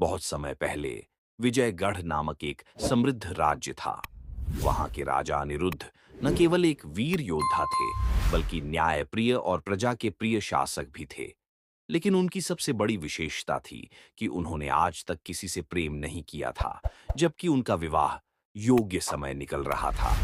बहुत समय पहले विजयगढ़ नामक एक समृद्ध राज्य था। वहां के राजा अनिरुद्ध न केवल एक वीर योद्धा थे, बल्कि न्यायप्रिय और प्रजा के प्रिय शासक भी थे। लेकिन उनकी सबसे बड़ी विशेषता थी कि उन्होंने आज तक किसी से प्रेम नहीं किया था, जबकि उनका विवाह योग्य समय निकल रहा था।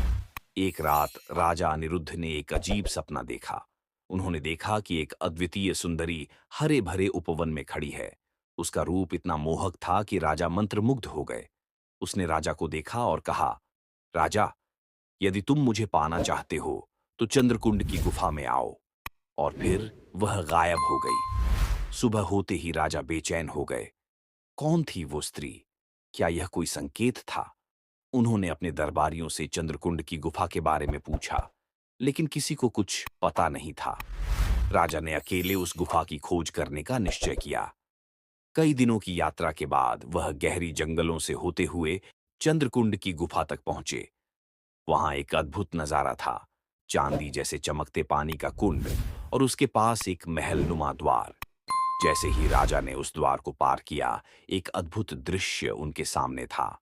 एक रात राजा अनिरुद्ध ने एक अजीब सपना देखा। उन्होंने देखा कि एक अद्वितीय सुंदरी हरे भरे उपवन में खड़ी है। उसका रूप इतना मोहक था कि राजा मंत्रमुग्ध हो गए। उसने राजा को देखा और कहा, राजा, यदि तुम मुझे पाना चाहते हो तो चंद्रकुंड की गुफा में आओ। और फिर वह गायब हो गई। सुबह होते ही राजा बेचैन हो गए। कौन थी वो स्त्री? क्या यह कोई संकेत था? उन्होंने अपने दरबारियों से चंद्रकुंड की गुफा के बारे में पूछा, लेकिन किसी को कुछ पता नहीं था। राजा ने अकेले उस गुफा की खोज करने का निश्चय किया। कई दिनों की यात्रा के बाद वह गहरी जंगलों से होते हुए चंद्रकुंड की गुफा तक पहुंचे। वहां एक अद्भुत नजारा था। चांदी जैसे चमकते पानी का कुंड और उसके पास एक महलनुमा द्वार। जैसे ही राजा ने उस द्वार को पार किया, एक अद्भुत दृश्य उनके सामने था।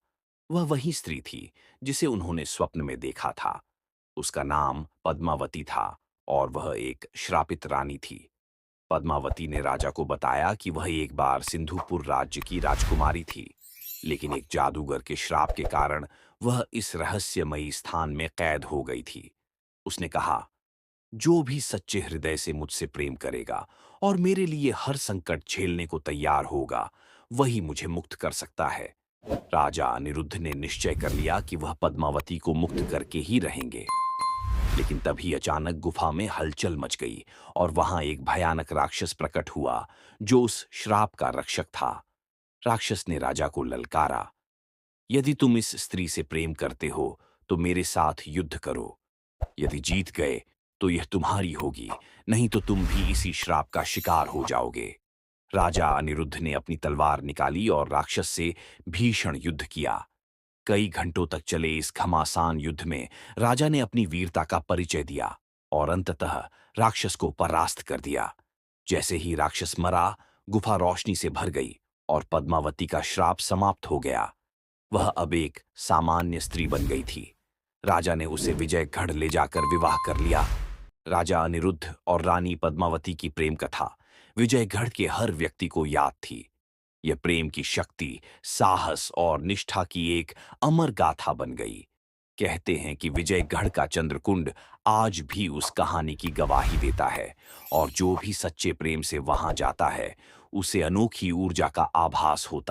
वह वही स्त्री थी जिसे उन्होंने स्वप्न में देखा था। उसका नाम पद्मावती था और वह एक श्रापित रानी थी। पद्मावती ने राजा को बताया कि वह एक बार सिंधुपुर राज्य की राजकुमारी थी, लेकिन एक जादूगर के श्राप के कारण वह इस रहस्यमयी स्थान में कैद हो गई थी। उसने कहा, जो भी सच्चे हृदय से मुझसे प्रेम करेगा और मेरे लिए हर संकट झेलने को तैयार होगा, वही मुझे मुक्त कर सकता है। राजा अनिरुद्ध ने निश्चय कर लिया कि वह पद्मावती को मुक्त करके ही रहेंगे। लेकिन तभी अचानक गुफा में हलचल मच गई और वहां एक भयानक राक्षस प्रकट हुआ, जो उस श्राप का रक्षक था। राक्षस ने राजा को ललकारा, यदि तुम इस स्त्री से प्रेम करते हो तो मेरे साथ युद्ध करो। यदि जीत गए तो यह तुम्हारी होगी, नहीं तो तुम भी इसी श्राप का शिकार हो जाओगे। राजा अनिरुद्ध ने अपनी तलवार निकाली और राक्षस से भीषण युद्ध किया। कई घंटों तक चले इस घमासान युद्ध में राजा ने अपनी वीरता का परिचय दिया और अंततः राक्षस को परास्त कर दिया। जैसे ही राक्षस मरा, गुफा रोशनी से भर गई और पद्मावती का श्राप समाप्त हो गया। वह अब एक सामान्य स्त्री बन गई थी। राजा ने उसे विजयगढ़ ले जाकर विवाह कर लिया। राजा अनिरुद्ध और रानी पद्मावती की प्रेम कथा विजयगढ़ के हर व्यक्ति को याद थी। यह प्रेम की शक्ति, साहस और निष्ठा की एक अमर गाथा बन गई। कहते हैं कि विजयगढ़ का चंद्रकुंड आज भी उस कहानी की गवाही देता है और जो भी सच्चे प्रेम से वहां जाता है, उसे अनोखी ऊर्जा का आभास होता है।